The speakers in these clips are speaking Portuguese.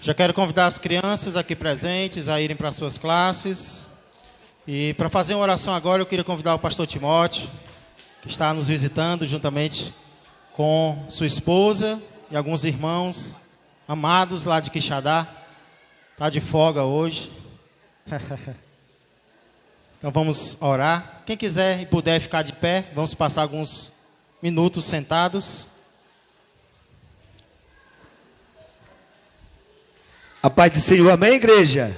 Já quero convidar as crianças aqui presentes a irem para suas classes. E para fazer uma oração agora, eu queria convidar o pastor Timóteo, que está nos visitando juntamente com sua esposa e alguns irmãos amados lá de Quixadá. Está de folga hoje. Então vamos orar. Quem quiser e puder ficar de pé, vamos passar alguns minutos sentados. A paz do Senhor, amém, igreja?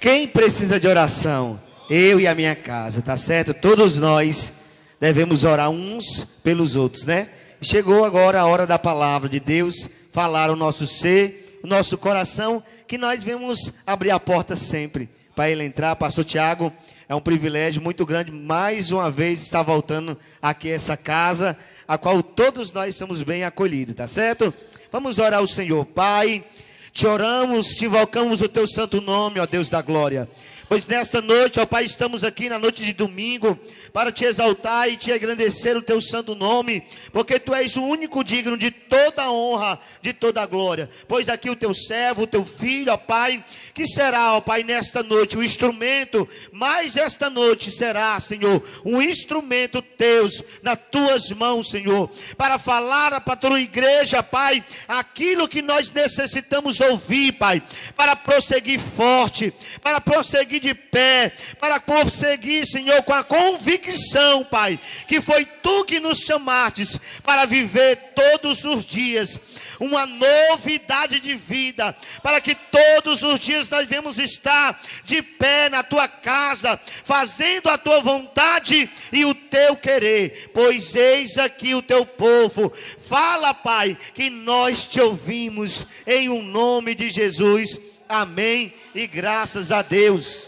Quem precisa de oração? Eu e a minha casa, tá certo? Todos nós devemos orar uns pelos outros, né? Chegou agora a hora da palavra de Deus, falar o nosso ser, o nosso coração, que nós vamos abrir a porta sempre para ele entrar. Pastor Tiago, é um privilégio muito grande, mais uma vez estar voltando aqui a essa casa, a qual todos nós somos bem acolhidos, tá certo? Vamos orar ao Senhor. Pai, te oramos, te invocamos o teu santo nome, ó Deus da glória. Pois nesta noite, ó Pai, estamos aqui na noite de domingo para te exaltar e te engrandecer o teu santo nome, porque tu és o único digno de toda honra, de toda glória. Pois aqui o teu servo, o teu filho, ó Pai, que será, ó Pai, nesta noite o instrumento, mas esta noite será, Senhor, um instrumento teus, nas tuas mãos, Senhor, para falar para a tua igreja, Pai, aquilo que nós necessitamos ouvir, Pai, para prosseguir forte, para prosseguir de pé, para prosseguir, Senhor, com a convicção, Pai, que foi tu que nos chamastes para viver todos os dias uma novidade de vida, para que todos os dias nós venhamos estar de pé na tua casa, fazendo a tua vontade e o teu querer, pois eis aqui o teu povo. Fala, Pai, que nós te ouvimos, em o nome de Jesus, amém, e graças a Deus.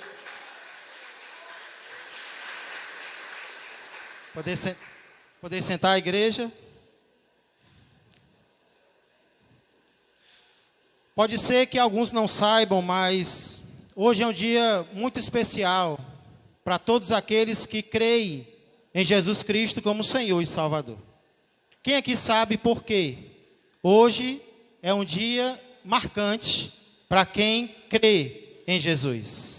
Poder sentar a igreja. Pode ser que alguns não saibam, mas hoje é um dia muito especial para todos aqueles que creem em Jesus Cristo como Senhor e Salvador. Quem aqui sabe por quê? Hoje é um dia marcante para quem crê em Jesus.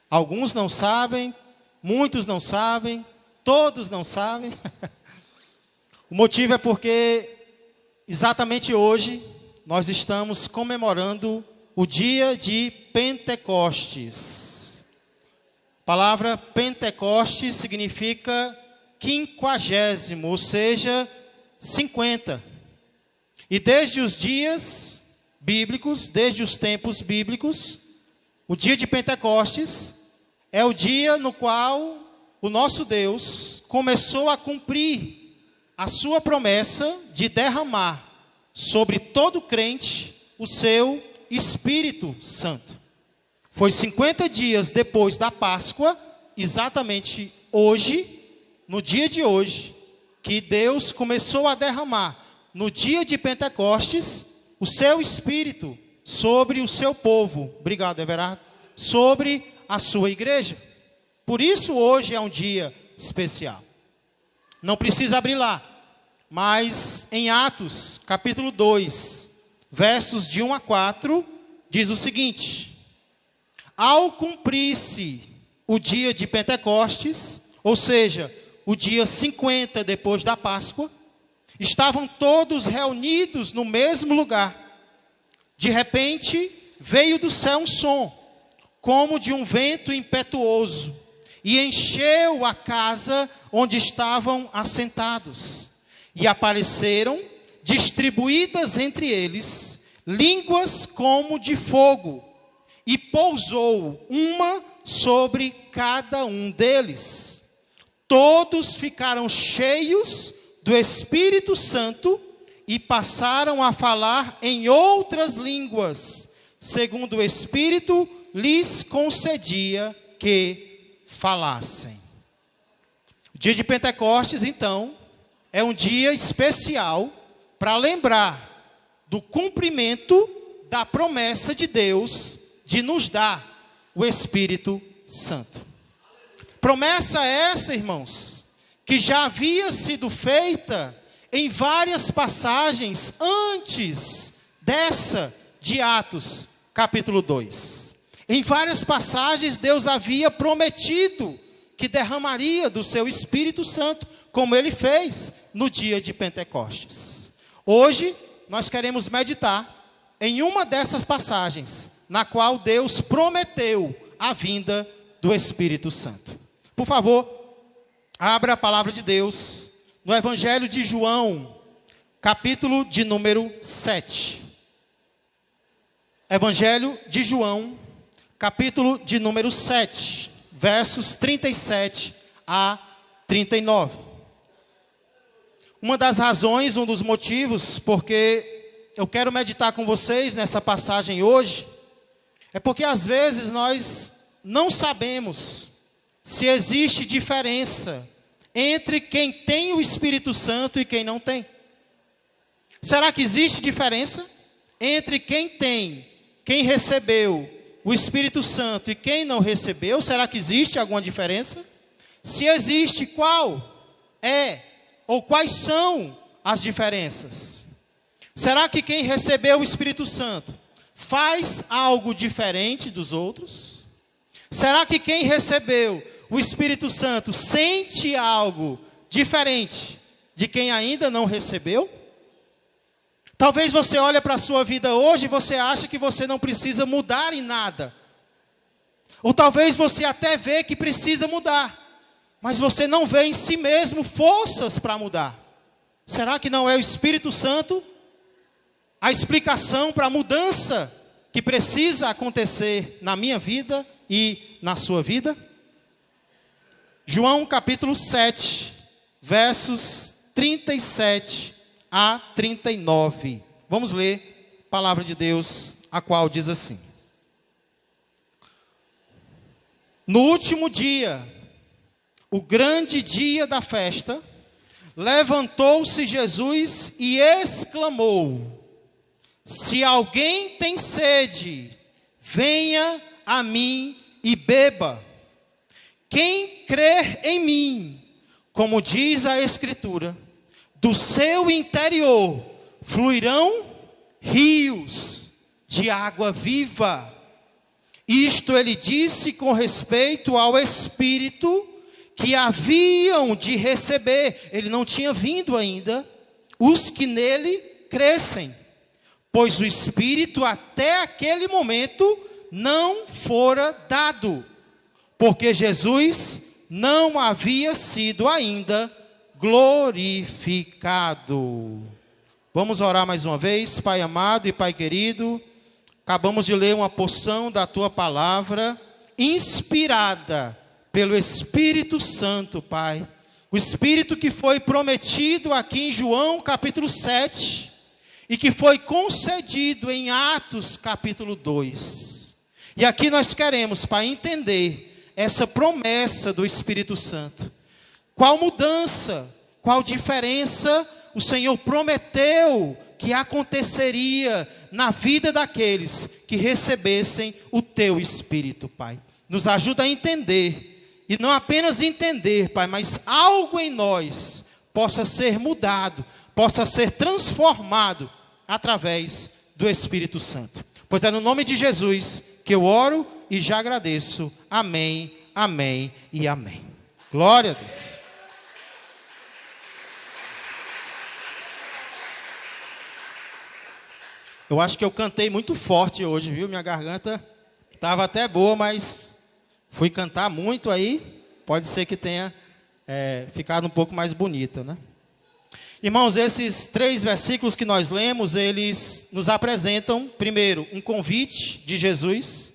Alguns não sabem, muitos não sabem, todos não sabem. O motivo é porque exatamente hoje nós estamos comemorando o dia de Pentecostes. A palavra Pentecostes significa 50, ou seja, 50. E desde os dias bíblicos, desde os tempos bíblicos, o dia de Pentecostes é o dia no qual o nosso Deus começou a cumprir a sua promessa de derramar sobre todo crente o seu Espírito Santo. Foi 50 dias depois da Páscoa, exatamente hoje, no dia de hoje, que Deus começou a derramar, no dia de Pentecostes, o seu Espírito sobre o seu povo. Obrigado, Everardo. Sobre a sua igreja. Por isso hoje é um dia especial. Não precisa abrir lá, mas em Atos, capítulo 2, versos de 1 a 4, diz o seguinte: ao cumprir-se o dia de Pentecostes, ou seja, o dia 50 depois da Páscoa, estavam todos reunidos no mesmo lugar. De repente, veio do céu um som, como de um vento impetuoso, e encheu a casa onde estavam assentados. E apareceram, distribuídas entre eles, línguas como de fogo, e pousou uma sobre cada um deles. Todos ficaram cheios do Espírito Santo e passaram a falar em outras línguas, segundo o Espírito lhes concedia que falassem. O dia de Pentecostes, então, é um dia especial para lembrar do cumprimento da promessa de Deus de nos dar o Espírito Santo. Promessa essa, irmãos, que já havia sido feita em várias passagens antes dessa de Atos, capítulo 2. Em várias passagens, Deus havia prometido que derramaria do seu Espírito Santo, como ele fez no dia de Pentecostes. Hoje, nós queremos meditar em uma dessas passagens, na qual Deus prometeu a vinda do Espírito Santo. Por favor, abra a palavra de Deus no Evangelho de João, capítulo de número 7. Evangelho de João, capítulo de número 7, versos 37 a 39. Uma das razões, um dos motivos, porque eu quero meditar com vocês nessa passagem hoje, é porque às vezes nós não sabemos se existe diferença entre quem tem o Espírito Santo e quem não tem. Será que existe diferença entre quem recebeu o Espírito Santo e quem não recebeu? Será que existe alguma diferença? Se existe, qual é ou quais são as diferenças? Será que quem recebeu o Espírito Santo faz algo diferente dos outros? Será que quem recebeu o Espírito Santo sente algo diferente de quem ainda não recebeu? Talvez você olhe para a sua vida hoje e você acha que você não precisa mudar em nada. Ou talvez você até vê que precisa mudar, mas você não vê em si mesmo forças para mudar. Será que não é o Espírito Santo a explicação para a mudança que precisa acontecer na minha vida e na sua vida? João capítulo 7, versos 37 a 39. Vamos ler a palavra de Deus, a qual diz assim: No último dia, o grande dia da festa, levantou-se Jesus e exclamou: Se alguém tem sede, venha a mim e beba. Quem crer em mim, como diz a Escritura, do seu interior fluirão rios de água viva. Isto ele disse com respeito ao Espírito que haviam de receber. Ele não tinha vindo ainda, os que nele crescem. Pois o Espírito até aquele momento não fora dado, porque Jesus não havia sido ainda glorificado. Vamos orar mais uma vez. Pai amado e Pai querido, acabamos de ler uma porção da Tua palavra, inspirada pelo Espírito Santo, Pai. O Espírito que foi prometido aqui em João capítulo 7, e que foi concedido em Atos capítulo 2. E aqui nós queremos, Pai, entender essa promessa do Espírito Santo. Qual mudança, qual diferença o Senhor prometeu que aconteceria na vida daqueles que recebessem o Teu Espírito, Pai. Nos ajuda a entender, e não apenas entender, Pai, mas algo em nós possa ser mudado, possa ser transformado através do Espírito Santo. Pois é no nome de Jesus que eu oro e já agradeço. Amém, amém e amém. Glória a Deus. Eu acho que eu cantei muito forte hoje, viu? Minha garganta estava até boa, mas fui cantar muito aí. Pode ser que tenha ficado um pouco mais bonita, né? Irmãos, esses 3 versículos que nós lemos, eles nos apresentam, primeiro, um convite de Jesus,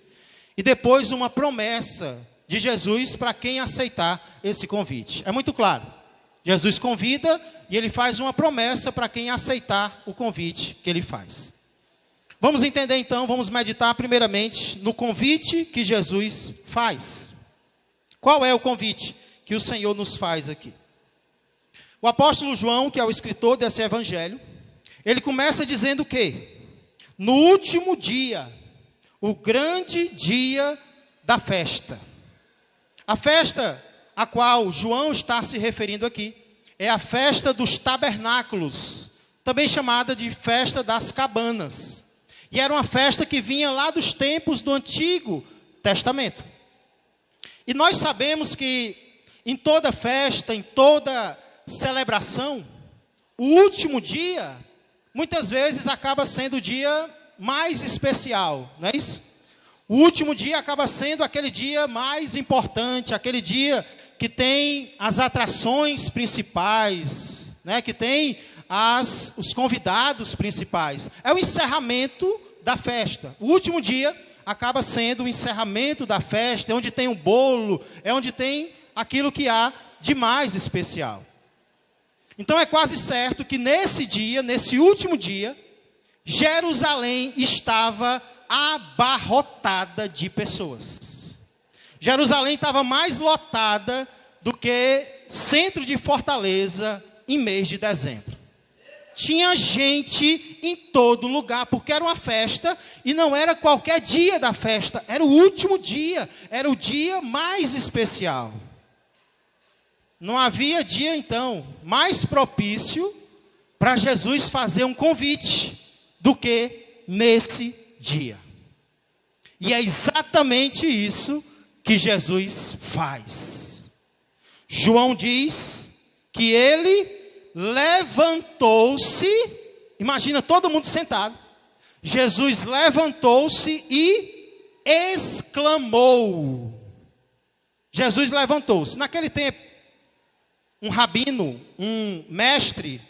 e depois uma promessa de Jesus para quem aceitar esse convite. É muito claro. Jesus convida e ele faz uma promessa para quem aceitar o convite que ele faz. Vamos entender então, vamos meditar primeiramente no convite que Jesus faz. Qual é o convite que o Senhor nos faz aqui? O apóstolo João, que é o escritor desse evangelho, ele começa dizendo o quê? No último dia, o grande dia da festa. A festa a qual João está se referindo aqui é a festa dos tabernáculos, também chamada de festa das cabanas. E era uma festa que vinha lá dos tempos do Antigo Testamento. E nós sabemos que em toda festa, em toda celebração, o último dia, muitas vezes acaba sendo o dia mais especial, não é isso? O último dia acaba sendo aquele dia mais importante, aquele dia que tem as atrações principais, né? Que tem os convidados principais. É o encerramento da festa. O último dia acaba sendo o encerramento da festa, é onde tem um bolo, é onde tem aquilo que há de mais especial. Então é quase certo que nesse dia, nesse último dia, Jerusalém estava abarrotada de pessoas. Jerusalém estava mais lotada do que centro de Fortaleza em mês de dezembro. Tinha gente em todo lugar, porque era uma festa, e não era qualquer dia da festa, era o último dia, era o dia mais especial. Não havia dia, então, mais propício para Jesus fazer um convite do que nesse dia. E é exatamente isso que Jesus faz. João diz que ele levantou-se, imagina todo mundo sentado. Jesus levantou-se e exclamou. Jesus levantou-se. Naquele tempo, um rabino, um mestre,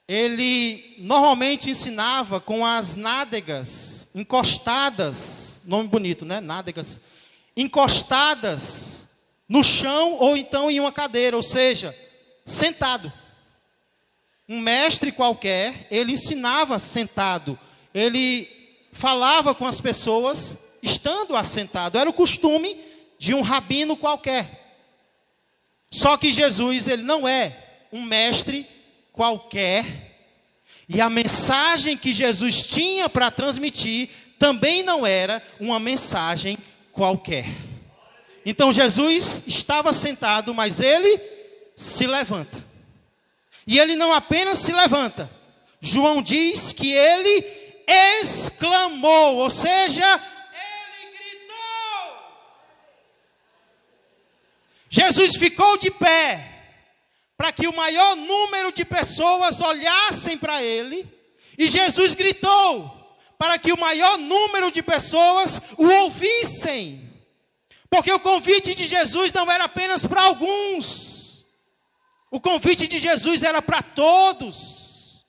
ele normalmente ensinava com as nádegas encostadas, nome bonito, né? Nádegas, encostadas no chão ou então em uma cadeira, ou seja, sentado. Um mestre qualquer, ele ensinava sentado, ele falava com as pessoas estando assentado, era o costume de um rabino qualquer. Só que Jesus, ele não é um mestre qualquer, e a mensagem que Jesus tinha para transmitir também não era uma mensagem qualquer. Então Jesus estava sentado, mas ele se levanta. E ele não apenas se levanta, João diz que ele exclamou, ou seja, ele gritou. Jesus ficou de pé, para que o maior número de pessoas olhassem para ele, e Jesus gritou, para que o maior número de pessoas o ouvissem, porque o convite de Jesus não era apenas para alguns, o convite de Jesus era para todos,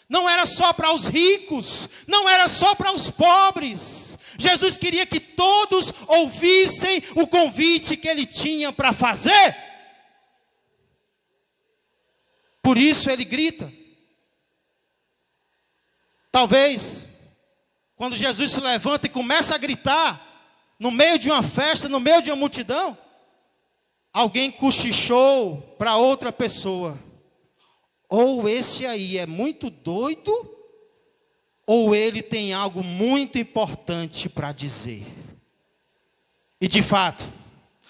não era só para os ricos, não era só para os pobres. Jesus queria que todos ouvissem o convite que ele tinha para fazer. Por isso ele grita. Talvez, quando Jesus se levanta e começa a gritar, no meio de uma festa, no meio de uma multidão, alguém cochichou para outra pessoa: ou esse aí é muito doido, ou ele tem algo muito importante para dizer. E de fato,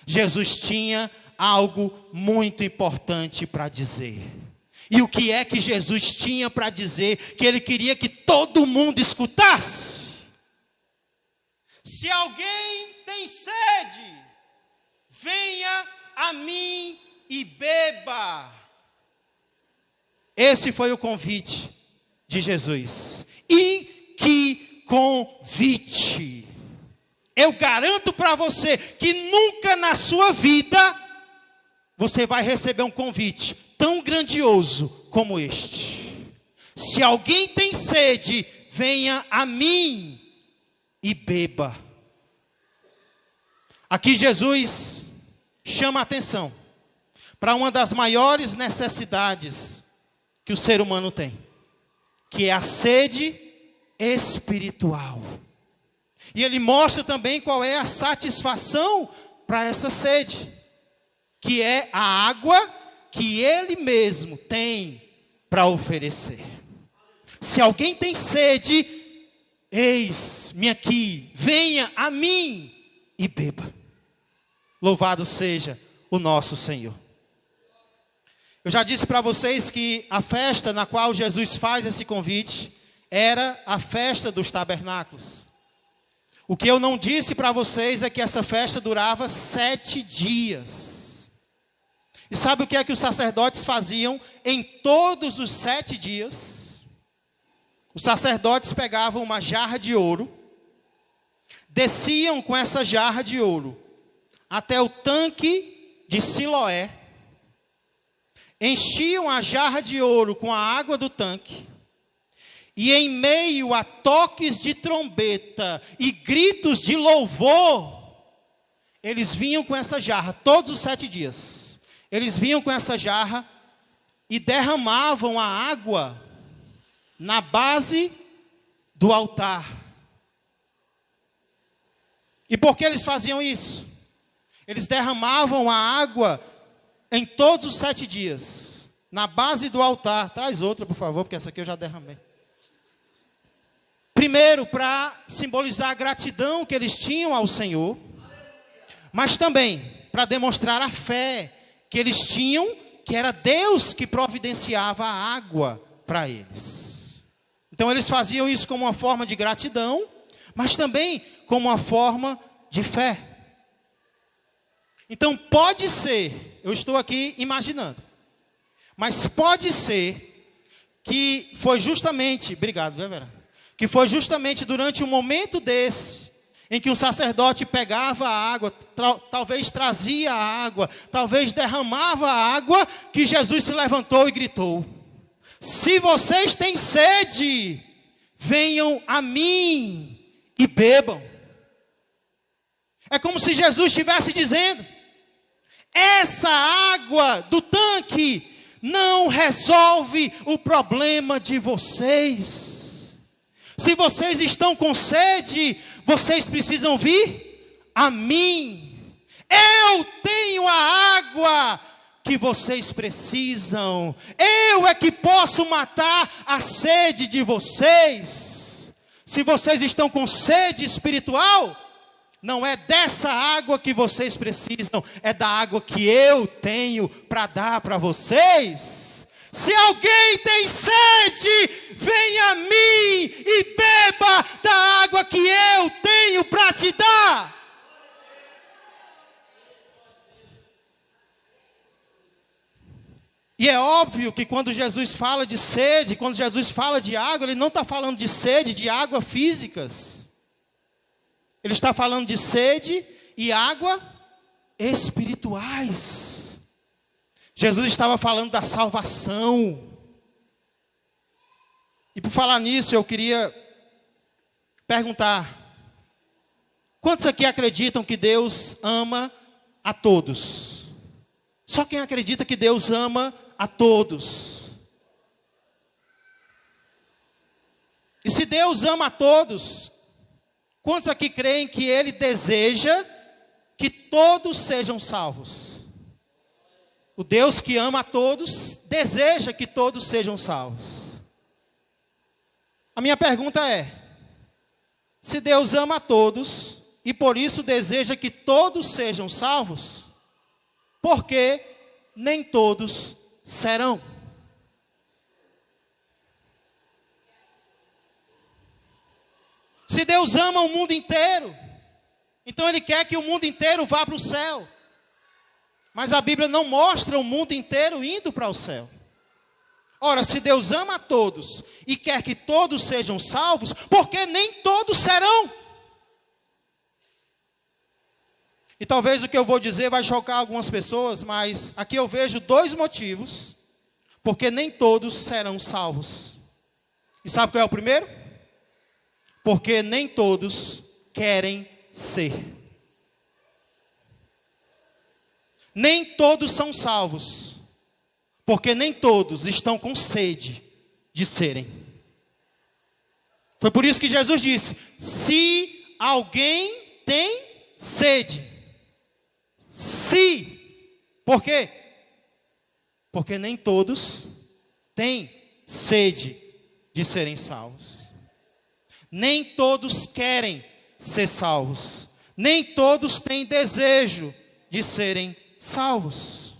Jesus tinha algo muito importante para dizer. E o que é que Jesus tinha para dizer, que ele queria que todo mundo escutasse? Se alguém tem sede, venha a mim e beba. Esse foi o convite de Jesus. E que convite! Eu garanto para você que nunca na sua vida você vai receber um convite tão grandioso como este. Se alguém tem sede, venha a mim e beba. Aqui Jesus chama a atenção para uma das maiores necessidades que o ser humano tem, que é a sede espiritual. E ele mostra também qual é a satisfação para essa sede, que é a água que ele mesmo tem para oferecer. Se alguém tem sede, eis-me aqui, venha a mim e beba. Louvado seja o nosso Senhor. Eu já disse para vocês que a festa na qual Jesus faz esse convite era a festa dos tabernáculos. O que eu não disse para vocês é que essa festa durava 7 dias. E sabe o que é que os sacerdotes faziam em todos os 7 dias? Os sacerdotes pegavam uma jarra de ouro, desciam com essa jarra de ouro até o tanque de Siloé, enchiam a jarra de ouro com a água do tanque, e em meio a toques de trombeta e gritos de louvor, eles vinham com essa jarra, todos os 7 dias, eles vinham com essa jarra e derramavam a água na base do altar. E por que eles faziam isso? Eles derramavam a água em todos os 7 dias, na base do altar. Traz outra, por favor, porque essa aqui eu já derramei. Primeiro, para simbolizar a gratidão que eles tinham ao Senhor, mas também para demonstrar a fé que eles tinham, que era Deus que providenciava a água para eles. Então eles faziam isso como uma forma de gratidão, mas também como uma forma de fé. Então pode ser, eu estou aqui imaginando, mas pode ser que foi justamente, obrigado, Vera, que foi justamente durante um momento desse, em que o sacerdote pegava a água, talvez trazia a água, talvez derramava a água, que Jesus se levantou e gritou: se vocês têm sede, venham a mim e bebam. É como se Jesus estivesse dizendo: essa água do tanque não resolve o problema de vocês. Se vocês estão com sede, vocês precisam vir a mim. Eu tenho a água que vocês precisam. Eu é que posso matar a sede de vocês. Se vocês estão com sede espiritual, não é dessa água que vocês precisam, é da água que eu tenho para dar para vocês. Se alguém tem sede, venha a mim e beba da água que eu tenho para te dar. E é óbvio que quando Jesus fala de sede, quando Jesus fala de água, Ele não está falando de sede, de água físicas. Ele está falando de sede e água espirituais. Jesus estava falando da salvação. E por falar nisso, eu queria perguntar: quantos aqui acreditam que Deus ama a todos? Só quem acredita que Deus ama a todos. E se Deus ama a todos, quantos aqui creem que Ele deseja que todos sejam salvos? O Deus que ama a todos, deseja que todos sejam salvos. A minha pergunta é: se Deus ama a todos, e por isso deseja que todos sejam salvos, por que nem todos serão? Se Deus ama o mundo inteiro, então Ele quer que o mundo inteiro vá para o céu. Mas a Bíblia não mostra o mundo inteiro indo para o céu. Ora, se Deus ama a todos e quer que todos sejam salvos, porque nem todos serão? E talvez o que eu vou dizer vai chocar algumas pessoas, mas aqui eu vejo 2 motivos porque nem todos serão salvos. E sabe qual é o primeiro? Porque nem todos querem ser. Nem todos são salvos, porque nem todos estão com sede de serem. Foi por isso que Jesus disse: se alguém tem sede. Se. Por quê? Porque nem todos têm sede de serem salvos. Nem todos querem ser salvos. Nem todos têm desejo de serem salvos.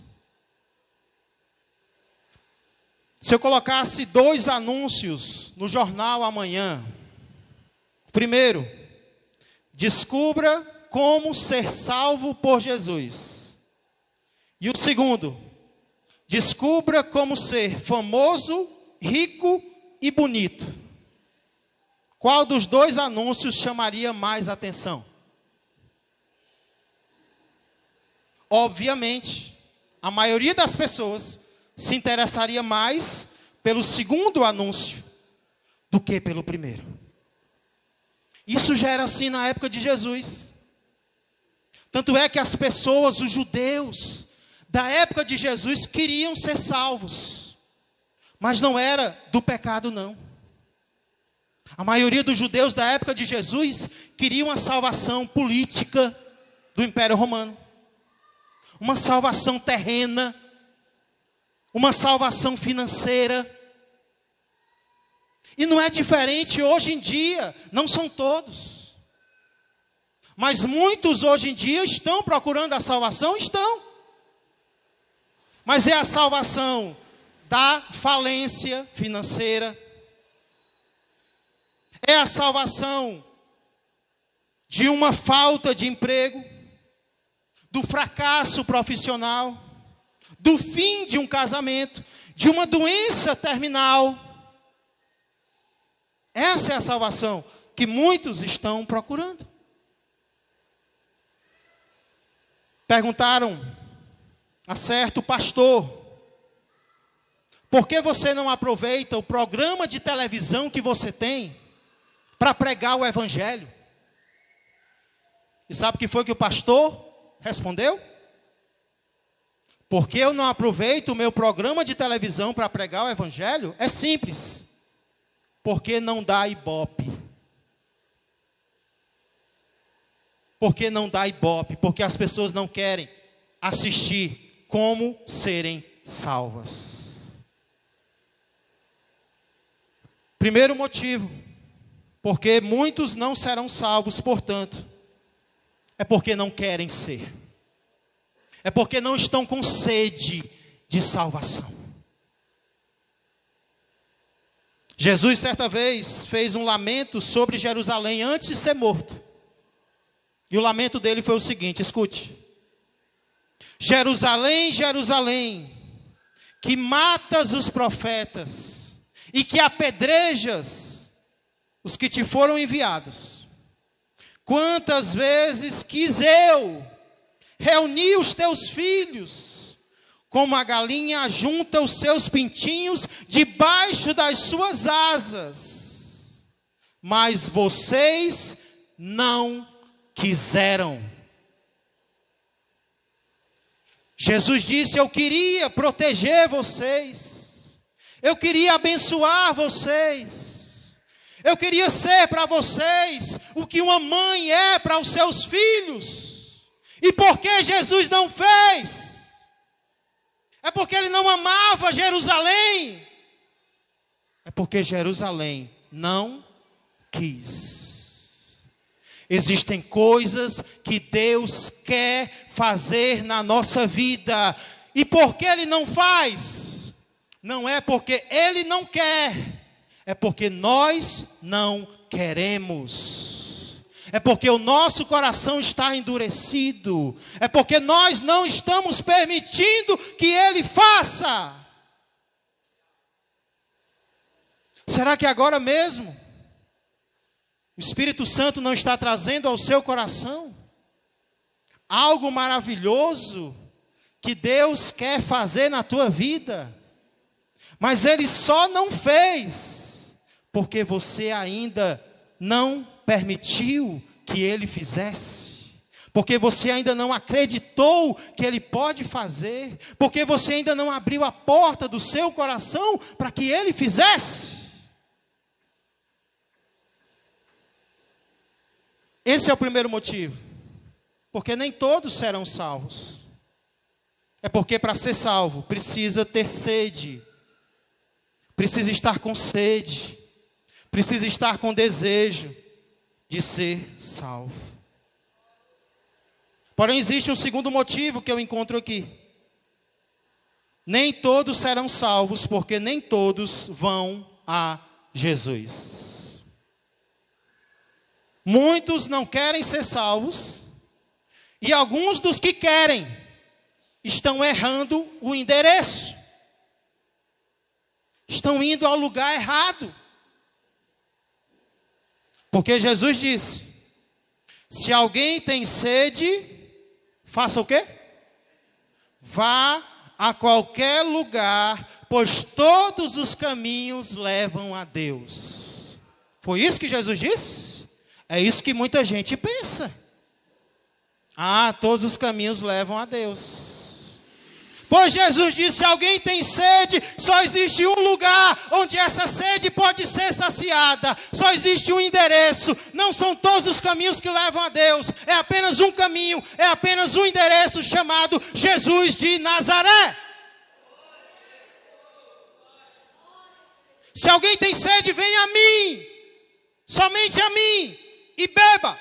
Se eu colocasse 2 anúncios no jornal amanhã. Primeiro, descubra como ser salvo por Jesus. E o segundo, descubra como ser famoso, rico e bonito. Qual dos 2 anúncios chamaria mais atenção? Obviamente, a maioria das pessoas se interessaria mais pelo segundo anúncio do que pelo primeiro. Isso já era assim na época de Jesus. Tanto é que as pessoas, os judeus da época de Jesus, queriam ser salvos. Mas não era do pecado, não. A maioria dos judeus da época de Jesus queriam a salvação política do Império Romano. Uma salvação terrena. Uma salvação financeira. E não é diferente hoje em dia. Não são todos. Mas muitos hoje em dia estão procurando a salvação? Estão. Mas é a salvação da falência financeira. É a salvação de uma falta de emprego. Do fracasso profissional. Do fim de um casamento, de uma doença terminal. Essa é a salvação que muitos estão procurando. Perguntaram a certo pastor: por que você não aproveita o programa de televisão que você tem para pregar o evangelho? E sabe o que foi que o pastor respondeu? Porque eu não aproveito o meu programa de televisão para pregar o evangelho? É simples. Porque não dá ibope. Porque não dá ibope. Porque as pessoas não querem assistir como serem salvas. Primeiro motivo. Porque muitos não serão salvos, portanto. É porque não querem ser. É porque não estão com sede de salvação. Jesus, certa vez, fez um lamento sobre Jerusalém antes de ser morto. E o lamento dele foi o seguinte, escute. Jerusalém, Jerusalém, que matas os profetas e que apedrejas os que te foram enviados. Quantas vezes quis eu reunir os teus filhos, como a galinha junta os seus pintinhos debaixo das suas asas. Mas vocês não quiseram. Jesus disse: eu queria proteger vocês. Eu queria abençoar vocês. Eu queria ser para vocês o que uma mãe é para os seus filhos. E por que Jesus não fez? É porque ele não amava Jerusalém. É porque Jerusalém não quis. Existem coisas que Deus quer fazer na nossa vida. E por que ele não faz? Não é porque ele não quer. É porque nós não queremos. É porque o nosso coração está endurecido. É porque nós não estamos permitindo que ele faça. Será que agora mesmo o Espírito Santo não está trazendo ao seu coração algo maravilhoso que Deus quer fazer na tua vida? Mas ele só não fez porque você ainda não permitiu que ele fizesse. Porque você ainda não acreditou que ele pode fazer. Porque você ainda não abriu a porta do seu coração para que ele fizesse. Esse é o primeiro motivo. Porque nem todos serão salvos. É porque para ser salvo precisa ter sede. Precisa estar com sede. Precisa estar com desejo de ser salvo. Porém, existe um segundo motivo que eu encontro aqui. Nem todos serão salvos, porque nem todos vão a Jesus. Muitos não querem ser salvos, e alguns dos que querem estão errando o endereço. Estão indo ao lugar errado. Porque Jesus disse: se alguém tem sede, faça o quê? Vá a qualquer lugar, pois todos os caminhos levam a Deus. Foi isso que Jesus disse? É isso que muita gente pensa. Ah, todos os caminhos levam a Deus. Pois Jesus disse: se alguém tem sede, só existe um lugar onde essa sede pode ser saciada. Só existe um endereço. Não são todos os caminhos que levam a Deus. É apenas um caminho, é apenas um endereço, chamado Jesus de Nazaré. Se alguém tem sede, venha a mim, somente a mim, e beba.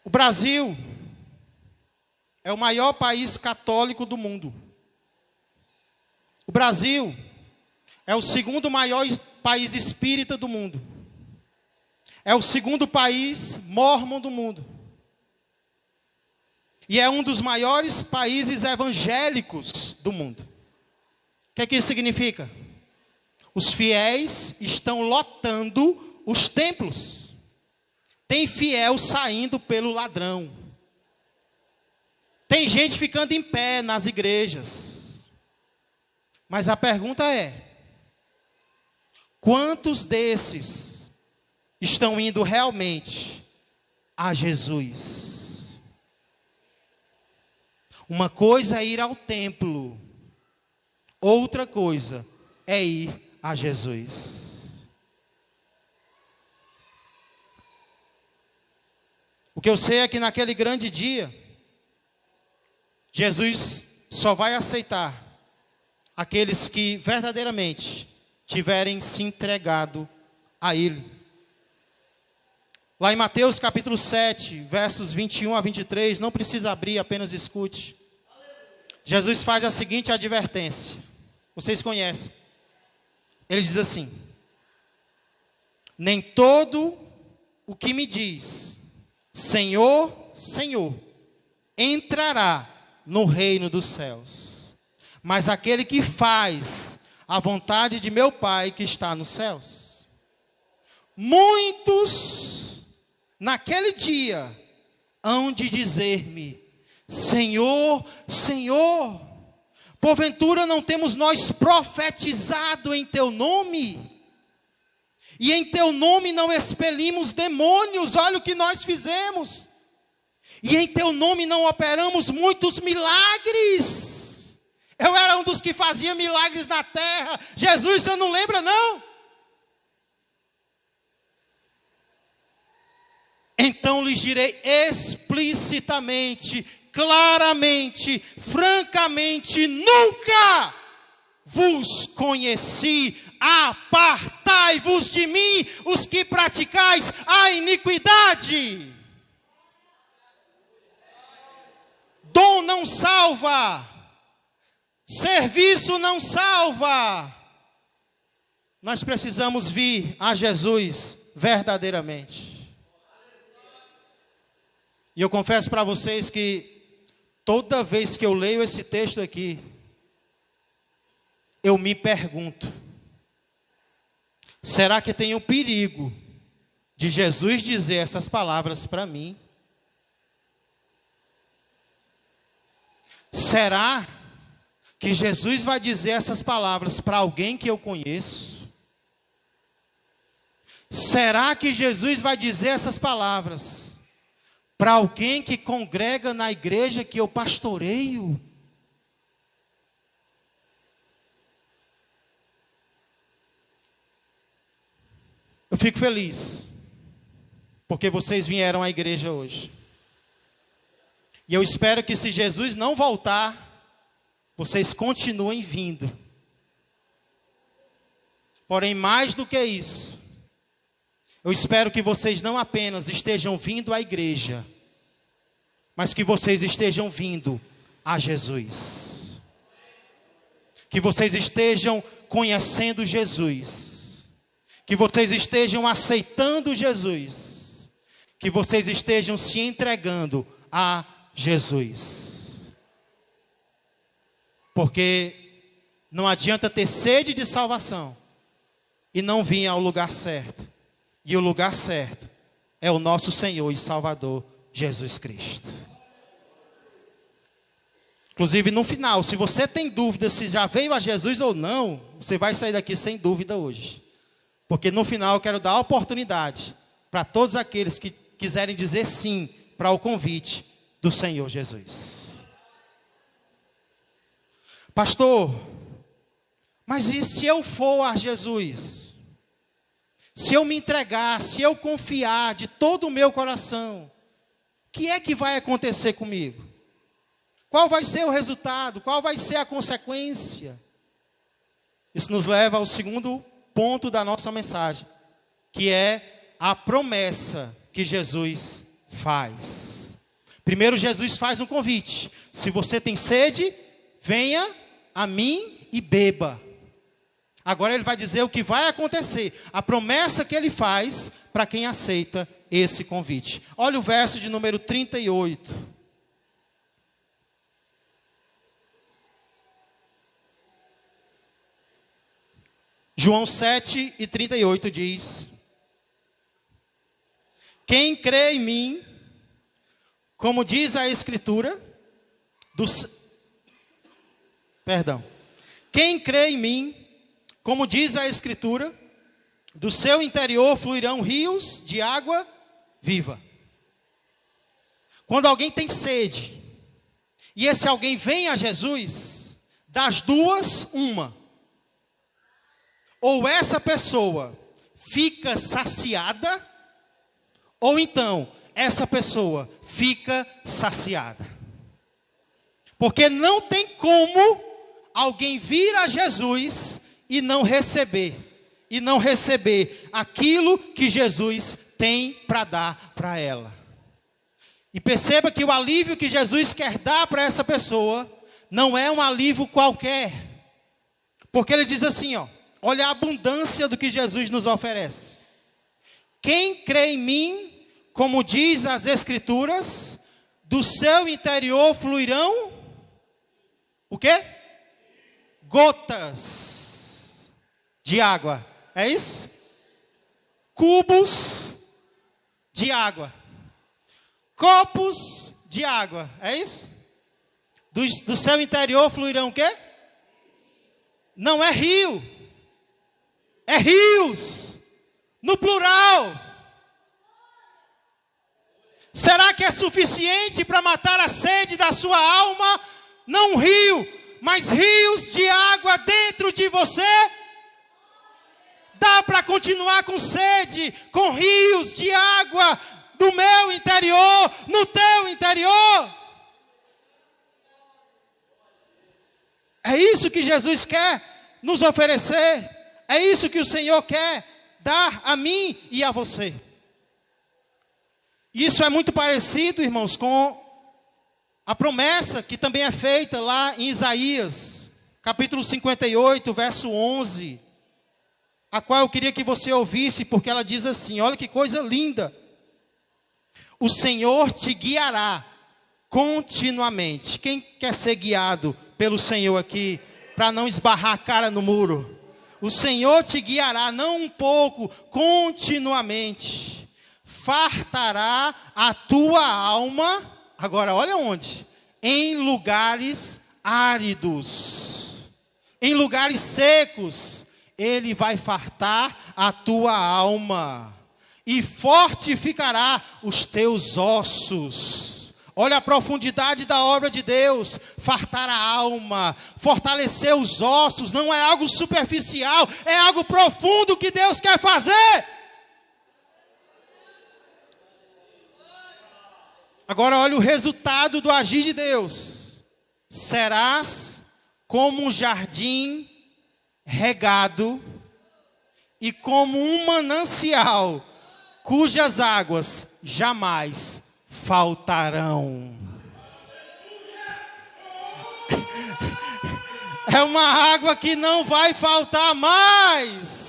O Brasil é o maior país católico do mundo. O Brasil é o segundo maior país espírita do mundo. É o segundo país mórmon do mundo. E é um dos maiores países evangélicos do mundo. O que é que isso significa? Os fiéis estão lotando os templos. Tem fiel saindo pelo ladrão. Tem gente ficando em pé nas igrejas. Mas a pergunta é: quantos desses estão indo realmente a Jesus? Uma coisa é ir ao templo, outra coisa é ir a Jesus. O que eu sei é que naquele grande dia, Jesus só vai aceitar aqueles que verdadeiramente tiverem se entregado a Ele. Lá em Mateus capítulo 7, versos 21 a 23, não precisa abrir, apenas escute. Jesus faz a seguinte advertência. Vocês conhecem. Ele diz assim: nem todo o que me diz Senhor, Senhor, entrará no reino dos céus, mas aquele que faz a vontade de meu Pai que está nos céus. Muitos naquele dia hão de dizer-me: Senhor, Senhor, porventura não temos nós profetizado em teu nome? E em teu nome não expelimos demônios? Olha o que nós fizemos. E em teu nome não operamos muitos milagres? Eu era um dos que fazia milagres na terra. Jesus, você não lembra não? Então lhes direi explicitamente, claramente, francamente: nunca vos conheci. Apartai-vos de mim, os que praticais a iniquidade. Dom não salva, serviço não salva. Nós precisamos vir a Jesus verdadeiramente. E eu confesso para vocês que toda vez que eu leio esse texto aqui, eu me pergunto: será que tem o perigo de Jesus dizer essas palavras para mim? Será que Jesus vai dizer essas palavras para alguém que eu conheço? Será que Jesus vai dizer essas palavras para alguém que congrega na igreja que eu pastoreio? Eu fico feliz, porque vocês vieram à igreja hoje. E eu espero que, se Jesus não voltar, vocês continuem vindo. Porém, mais do que isso, eu espero que vocês não apenas estejam vindo à igreja, mas que vocês estejam vindo a Jesus. Que vocês estejam conhecendo Jesus. Que vocês estejam aceitando Jesus. Que vocês estejam se entregando a Jesus. Porque não adianta ter sede de salvação e não vir ao lugar certo. E o lugar certo é o nosso Senhor e Salvador, Jesus Cristo. Inclusive no final, se você tem dúvida se já veio a Jesus ou não, você vai sair daqui sem dúvida hoje. Porque no final eu quero dar a oportunidade para todos aqueles que quiserem dizer sim para o convite do Senhor Jesus. Pastor, mas e se eu for a Jesus? Se eu me entregar, se eu confiar de todo o meu coração, o que é que vai acontecer comigo? Qual vai ser o resultado? Qual vai ser a consequência? Isso nos leva ao segundo ponto da nossa mensagem, que é a promessa que Jesus faz. Primeiro, Jesus faz um convite. Se você tem sede, venha a mim e beba. Agora ele vai dizer o que vai acontecer. A promessa que ele faz para quem aceita esse convite. Olha o verso de número 38. João 7:38 diz: quem crê em mim, como diz a Escritura, quem crê em mim, como diz a Escritura, do seu interior fluirão rios de água viva. Quando alguém tem sede, e esse alguém vem a Jesus, das duas, uma. Ou essa pessoa fica saciada, ou então essa pessoa fica saciada. Porque não tem como alguém vir a Jesus e não receber aquilo que Jesus tem para dar para ela. E perceba que o alívio que Jesus quer dar para essa pessoa não é um alívio qualquer. Porque ele diz assim, olha a abundância do que Jesus nos oferece. Quem crê em mim, como diz as Escrituras, do seu interior fluirão o quê? Gotas de água. É isso? Cubos de água. Copos de água. É isso? Do seu interior fluirão o quê? Não é rio. É rios. No plural. Será que é suficiente para matar a sede da sua alma? Não um rio, mas rios de água dentro de você? Dá para continuar com sede, com rios de água do meu interior, no teu interior? É isso que Jesus quer nos oferecer. É isso que o Senhor quer dar a mim e a você. Isso é muito parecido, irmãos, com a promessa que também é feita lá em Isaías, capítulo 58, verso 11, a qual eu queria que você ouvisse, porque ela diz assim, olha que coisa linda. O Senhor te guiará continuamente. Quem quer ser guiado pelo Senhor aqui, para não esbarrar a cara no muro? O Senhor te guiará, não um pouco, continuamente. Fartará a tua alma, agora olha onde? Em lugares áridos, em lugares secos, Ele vai fartar a tua alma, e fortificará os teus ossos. Olha a profundidade da obra de Deus, fartar a alma, fortalecer os ossos, não é algo superficial, é algo profundo que Deus quer fazer. Agora olha o resultado do agir de Deus. Serás como um jardim regado e como um manancial cujas águas jamais faltarão. É uma água que não vai faltar mais.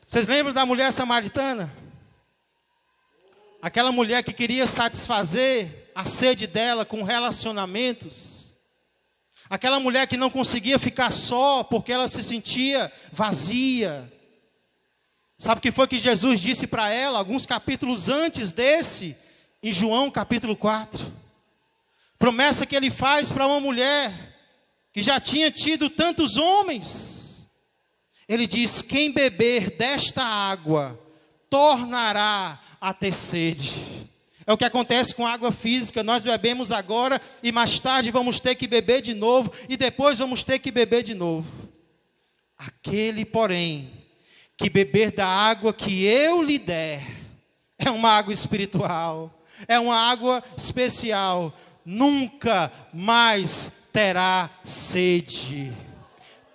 Vocês lembram da mulher samaritana? Aquela mulher que queria satisfazer a sede dela com relacionamentos. Aquela mulher que não conseguia ficar só porque ela se sentia vazia. Sabe o que foi que Jesus disse para ela, alguns capítulos antes desse, em João capítulo 4? Promessa que ele faz para uma mulher que já tinha tido tantos homens. Ele diz: quem beber desta água tornará a ter sede. É o que acontece com a água física. Nós bebemos agora e mais tarde vamos ter que beber de novo e depois vamos ter que beber de novo. Aquele, porém, que beber da água que eu lhe der, é uma água espiritual, é uma água especial, nunca mais terá sede.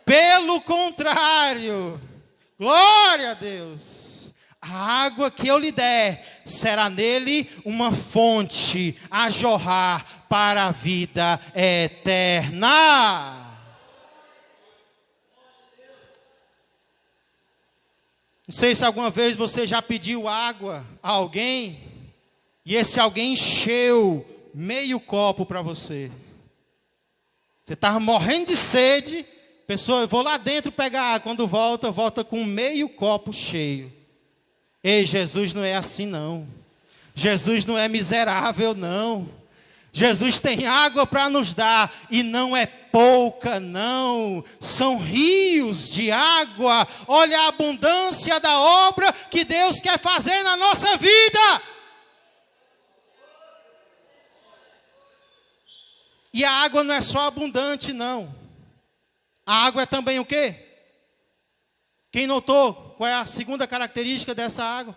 Pelo contrário, glória a Deus, a água que eu lhe der será nele uma fonte a jorrar para a vida eterna. Não sei se alguma vez você já pediu água a alguém e esse alguém encheu meio copo para você. Você estava morrendo de sede, pessoa, eu vou lá dentro pegar água, quando volta com meio copo cheio. Ei, Jesus não é assim não. Jesus não é miserável não. Jesus tem água para nos dar e não é pouca não. São rios de água. Olha a abundância da obra que Deus quer fazer na nossa vida. E a água não é só abundante não. A água é também o quê? Quem notou? Qual é a segunda característica dessa água?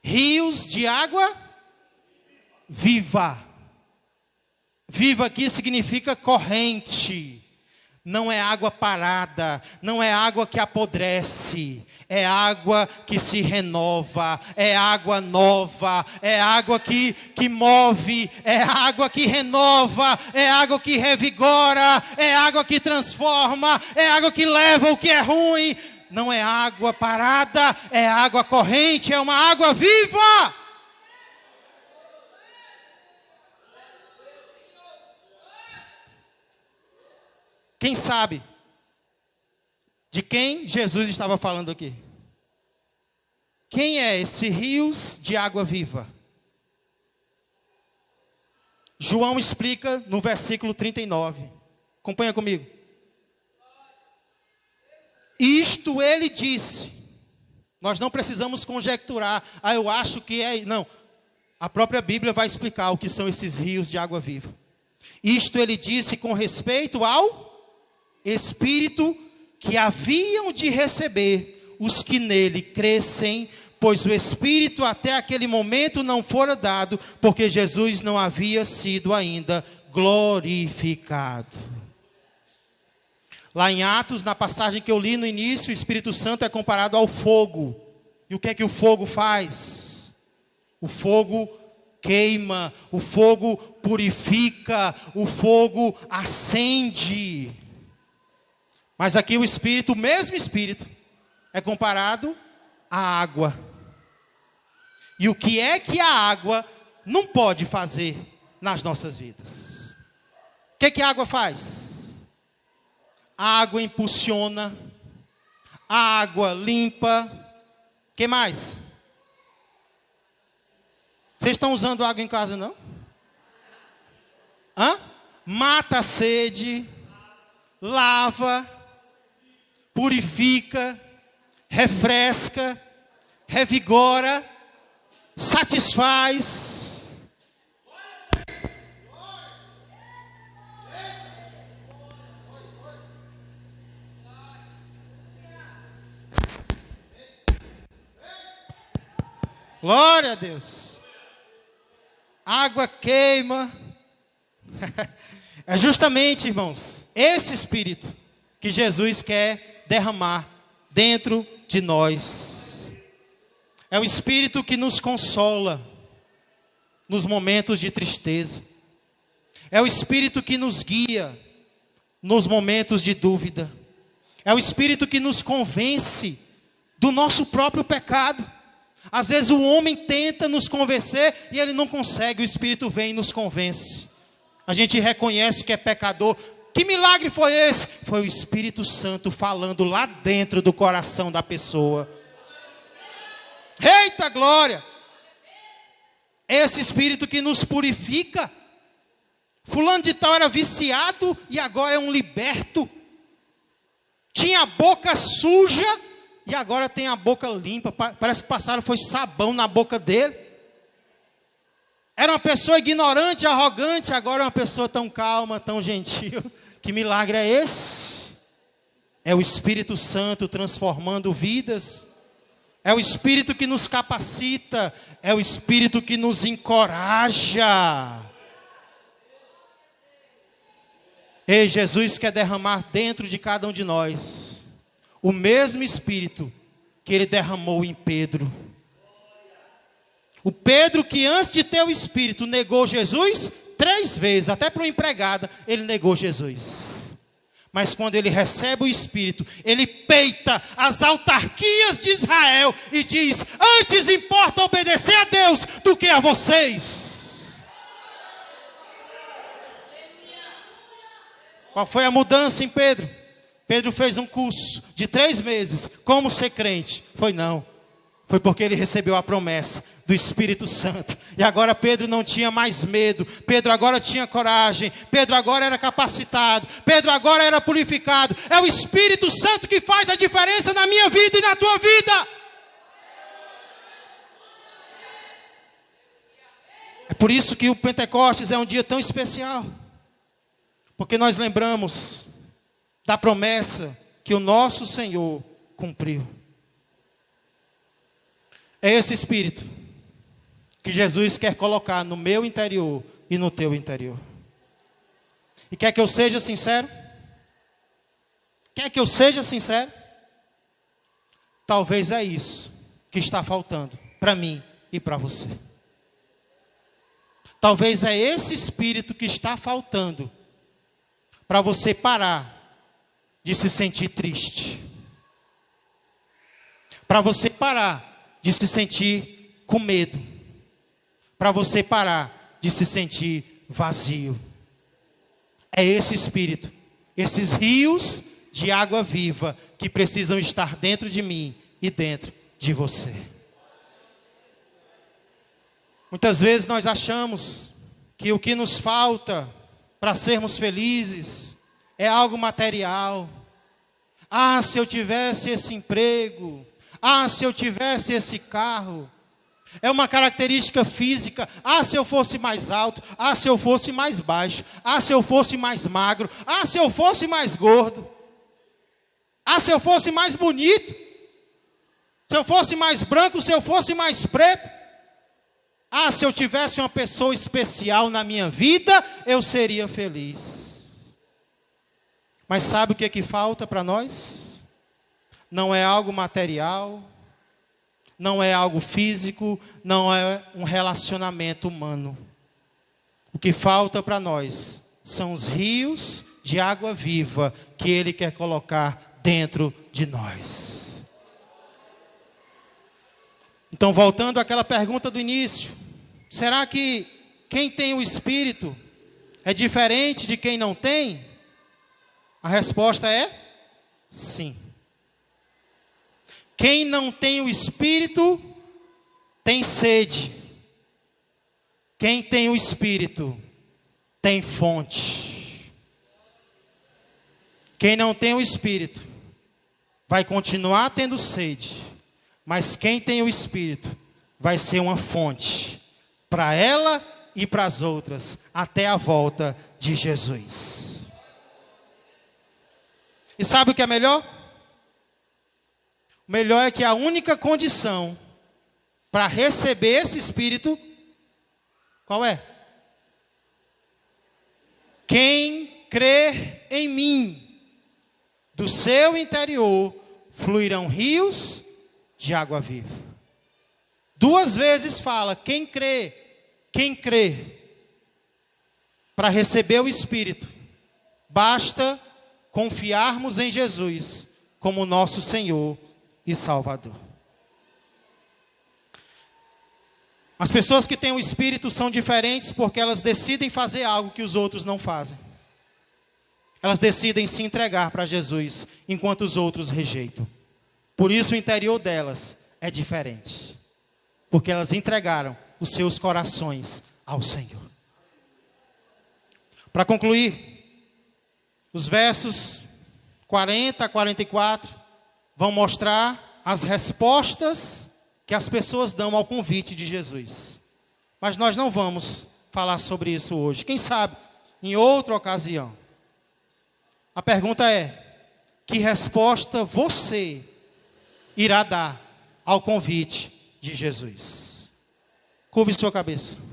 Rios de água viva. Viva aqui significa corrente. Não é água parada, não é água que apodrece, é água que se renova, é água nova, é água que move, é água que renova, é água que revigora, é água que transforma, é água que leva o que é ruim. Não é água parada, é água corrente, é uma água viva. Quem sabe de quem Jesus estava falando aqui? Quem é esse rios de água viva? João explica no versículo 39. Acompanha comigo. Isto ele disse. Nós não precisamos conjecturar. Eu acho que é... Não. A própria Bíblia vai explicar o que são esses rios de água viva. Isto ele disse com respeito ao Espírito que haviam de receber os que nele crescem, pois o Espírito até aquele momento não fora dado, porque Jesus não havia sido ainda glorificado. Lá em Atos, na passagem que eu li no início, o Espírito Santo é comparado ao fogo. E o que o fogo faz? O fogo queima, o fogo purifica, o fogo acende. Mas aqui o Espírito, o mesmo Espírito, é comparado à água. E o que é que a água não pode fazer nas nossas vidas? O que a água faz? A água impulsiona, a água limpa. O que mais? Vocês estão usando água em casa, não? Mata a sede, lava, purifica, refresca, revigora, satisfaz. Glória a Deus. Água queima. É justamente, irmãos, esse Espírito que Jesus quer derramar dentro de nós. É o Espírito que nos consola nos momentos de tristeza. É o Espírito que nos guia nos momentos de dúvida. É o Espírito que nos convence do nosso próprio pecado. Às vezes o homem tenta nos convencer e ele não consegue. O Espírito vem e nos convence. A gente reconhece que é pecador. Que milagre foi esse? Foi o Espírito Santo falando lá dentro do coração da pessoa. Eita glória! Esse Espírito que nos purifica. Fulano de tal era viciado e agora é um liberto. Tinha a boca suja e agora tem a boca limpa. Parece que passaram foi sabão na boca dele. Era uma pessoa ignorante, arrogante, agora é uma pessoa tão calma, tão gentil. Que milagre é esse? É o Espírito Santo transformando vidas. É o Espírito que nos capacita. É o Espírito que nos encoraja. E Jesus quer derramar dentro de cada um de nós o mesmo Espírito que Ele derramou em Pedro. O Pedro que antes de ter o Espírito negou Jesus 3 vezes, até para uma empregada ele negou Jesus. Mas quando ele recebe o Espírito, ele peita as autarquias de Israel e diz: antes importa obedecer a Deus do que a vocês. Qual foi a mudança em Pedro? Pedro fez um curso de 3 meses, como ser crente. Foi porque ele recebeu a promessa do Espírito Santo. E agora Pedro não tinha mais medo. Pedro agora tinha coragem. Pedro agora era capacitado. Pedro agora era purificado. É o Espírito Santo que faz a diferença na minha vida e na tua vida. É por isso que o Pentecostes é um dia tão especial. Porque nós lembramos da promessa que o nosso Senhor cumpriu. É esse Espírito que Jesus quer colocar no meu interior e no teu interior. E quer que eu seja sincero? Quer que eu seja sincero? Talvez é isso que está faltando para mim e para você. Talvez é esse Espírito que está faltando para você parar de se sentir triste. Para você parar de se sentir com medo. Para você parar de se sentir vazio. É esse Espírito, esses rios de água viva que precisam estar dentro de mim e dentro de você. Muitas vezes nós achamos que o que nos falta para sermos felizes é algo material. Ah, se eu tivesse esse emprego. Ah, se eu tivesse esse carro. É uma característica física. Ah, se eu fosse mais alto. Ah, se eu fosse mais baixo. Ah, se eu fosse mais magro. Ah, se eu fosse mais gordo. Ah, se eu fosse mais bonito. Se eu fosse mais branco, se eu fosse mais preto. Ah, se eu tivesse uma pessoa especial na minha vida, eu seria feliz. Mas sabe o que é que falta para nós? Não é algo material, não é algo físico, não é um relacionamento humano. O que falta para nós são os rios de água viva que Ele quer colocar dentro de nós. Então, voltando àquela pergunta do início, será que quem tem o Espírito é diferente de quem não tem? A resposta é sim. Quem não tem o Espírito tem sede. Quem tem o Espírito tem fonte. Quem não tem o Espírito vai continuar tendo sede. Mas quem tem o Espírito vai ser uma fonte para ela e para as outras até a volta de Jesus. E sabe o que é melhor? O melhor é que a única condição para receber esse Espírito, qual é? Quem crer em mim, do seu interior fluirão rios de água viva. 2 vezes fala, quem crê, quem crê. para receber o Espírito, basta confiarmos em Jesus como nosso Senhor e Salvador. As pessoas que têm o Espírito são diferentes porque elas decidem fazer algo que os outros não fazem. Elas decidem se entregar para Jesus, enquanto os outros rejeitam. Por isso o interior delas é diferente. Porque elas entregaram os seus corações ao Senhor. Para concluir, os versos 40 a 44 vão mostrar as respostas que as pessoas dão ao convite de Jesus. Mas nós não vamos falar sobre isso hoje. Quem sabe, em outra ocasião. A pergunta é: que resposta você irá dar ao convite de Jesus? Curve sua cabeça.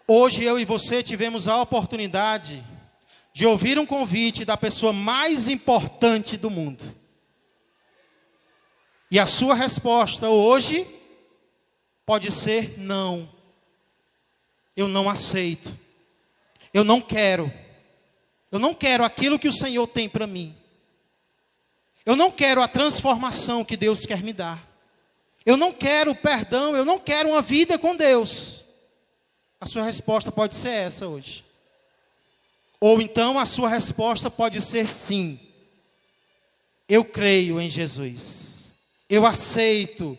Hoje eu e você tivemos a oportunidade de ouvir um convite da pessoa mais importante do mundo. E a sua resposta hoje pode ser não. Eu não aceito. Eu não quero. Eu não quero aquilo que o Senhor tem para mim. Eu não quero a transformação que Deus quer me dar. Eu não quero perdão, eu não quero uma vida com Deus. A sua resposta pode ser essa hoje. Ou então a sua resposta pode ser sim. Eu creio em Jesus. Eu aceito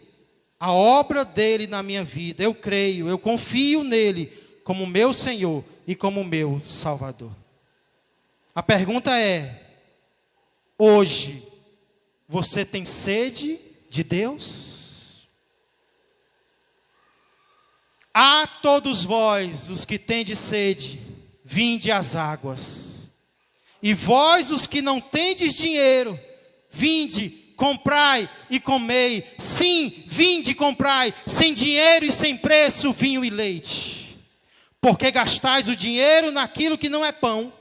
a obra dele na minha vida. Eu creio, eu confio nele como meu Senhor e como meu Salvador. A pergunta é: hoje você tem sede de Deus? A todos vós, os que tendes sede, vinde às águas. E vós, os que não tendes dinheiro, vinde, comprai e comei. Sim, vinde e comprai, sem dinheiro e sem preço, vinho e leite. Porque gastais o dinheiro naquilo que não é pão,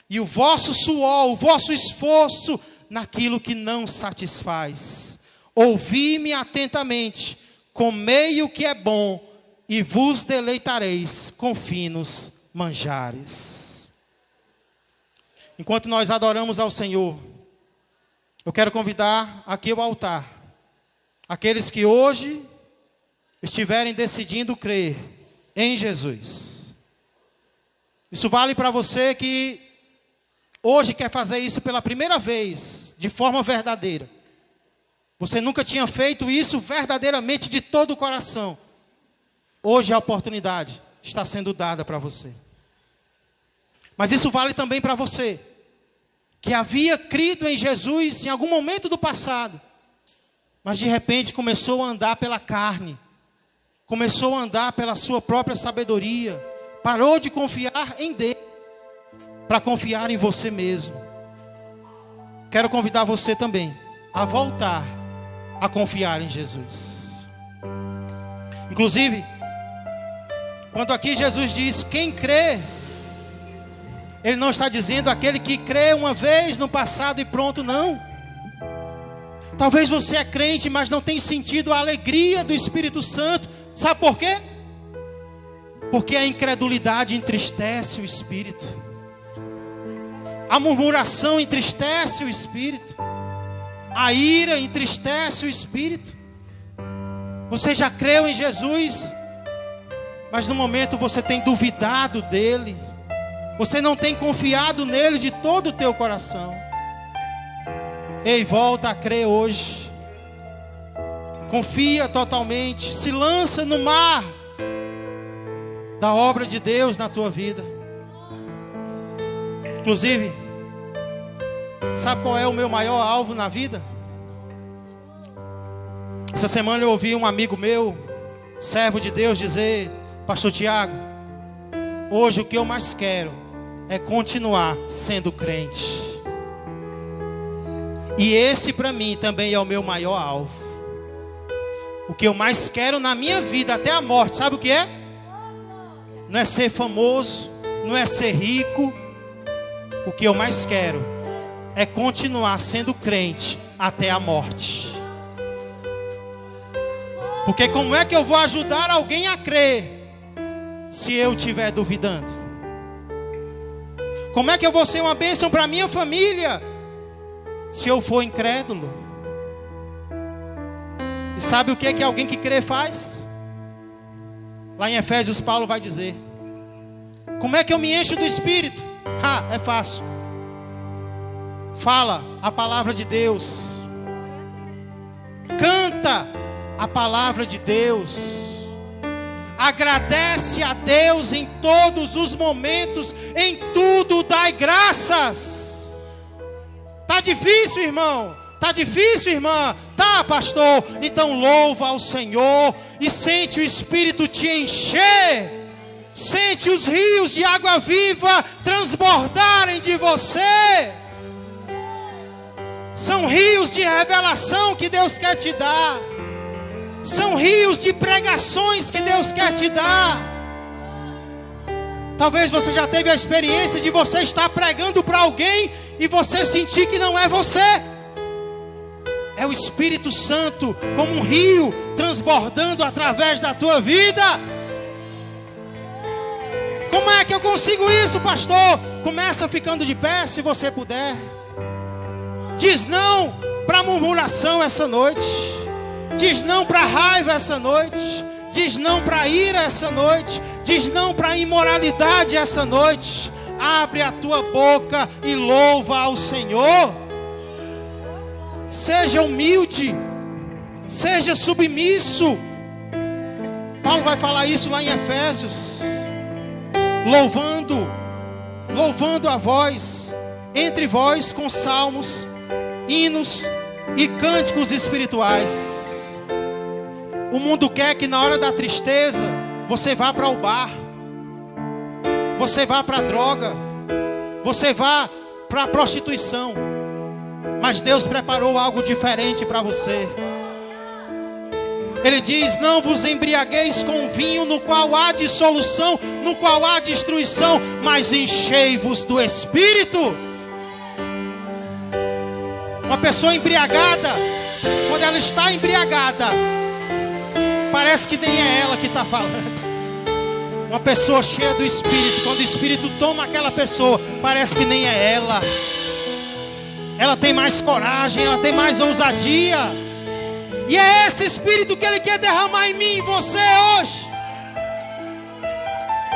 e o vosso suor, o vosso esforço, naquilo que não satisfaz. Ouvi-me atentamente, comei o que é bom, e vos deleitareis com finos manjares. Enquanto nós adoramos ao Senhor, eu quero convidar aqui ao altar aqueles que hoje estiverem decidindo crer em Jesus. Isso vale para você que hoje quer fazer isso pela primeira vez, de forma verdadeira. Você nunca tinha feito isso verdadeiramente de todo o coração. Hoje a oportunidade está sendo dada para você. Mas isso vale também para você que havia crido em Jesus em algum momento do passado, mas de repente começou a andar pela carne, começou a andar pela sua própria sabedoria, parou de confiar em Deus, para confiar em você mesmo. Quero convidar você também a voltar a confiar em Jesus. Inclusive, quando aqui Jesus diz quem crê, Ele não está dizendo aquele que crê uma vez no passado e pronto, não. Talvez você é crente, mas não tem sentido a alegria do Espírito Santo. Sabe por quê? Porque a incredulidade entristece o Espírito. A murmuração entristece o Espírito. A ira entristece o Espírito. Você já creu em Jesus, mas no momento você tem duvidado dele. Você não tem confiado nele de todo o teu coração. Ei, volta a crer hoje. Confia totalmente. Se lança no mar da obra de Deus na tua vida. Inclusive, sabe qual é o meu maior alvo na vida? Essa semana eu ouvi um amigo meu, servo de Deus, dizer: Pastor Tiago, hoje o que eu mais quero é continuar sendo crente. E esse para mim também é o meu maior alvo. O que eu mais quero na minha vida até a morte, sabe o que é? Não é ser famoso, não é ser rico. O que eu mais quero é continuar sendo crente até a morte. Porque como é que eu vou ajudar alguém a crer se eu estiver duvidando? Como é que eu vou ser uma bênção para a minha família se eu for incrédulo? E sabe o que alguém que crê faz? Lá em Efésios, Paulo vai dizer: como é que eu me encho do Espírito? É fácil. Fala a palavra de Deus. Canta a palavra de Deus. Agradece a Deus em todos os momentos. Em tudo dai graças. Tá difícil, irmão? Tá difícil, irmã? Tá, pastor? Então louva ao Senhor e sente o Espírito te encher. Sente os rios de água viva transbordarem de você. São rios de revelação que Deus quer te dar. São rios de pregações que Deus quer te dar. Talvez você já teve a experiência de você estar pregando para alguém e você sentir que não é você. É o Espírito Santo como um rio transbordando através da tua vida. Como é que eu consigo isso, pastor? Começa ficando de pé, se você puder. Diz não para murmuração essa noite. Diz não para raiva essa noite. Diz não para ira essa noite. Diz não para imoralidade essa noite. Abre a tua boca e louva ao Senhor. Seja humilde. Seja submisso. Paulo vai falar isso lá em Efésios. Louvando a voz, entre vós com salmos, hinos e cânticos espirituais. O mundo quer que na hora da tristeza você vá para o bar, você vá para a droga, você vá para a prostituição. Mas Deus preparou algo diferente para você. Ele diz: não vos embriagueis com vinho, no qual há dissolução, no qual há destruição, mas enchei-vos do Espírito. Uma pessoa embriagada, quando ela está embriagada, parece que nem é ela que está falando. Uma pessoa cheia do Espírito, quando o Espírito toma aquela pessoa, parece que nem é ela. Ela tem mais coragem, ela tem mais ousadia. E é esse Espírito que Ele quer derramar em mim e em você hoje.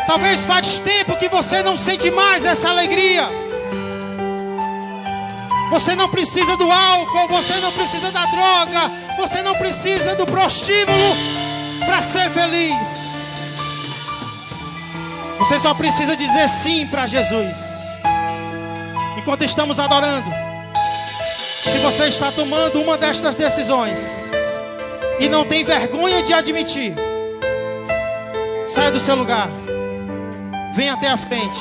Talvez faz tempo que você não sente mais essa alegria. Você não precisa do álcool, você não precisa da droga, você não precisa do prostíbulo para ser feliz. Você só precisa dizer sim para Jesus. Enquanto estamos adorando, se você está tomando uma destas decisões e não tem vergonha de admitir, saia do seu lugar, venha até a frente,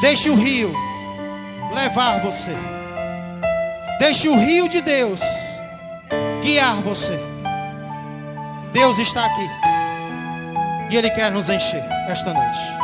deixe o rio levar você, deixe o rio de Deus guiar você. Deus está aqui e Ele quer nos encher esta noite.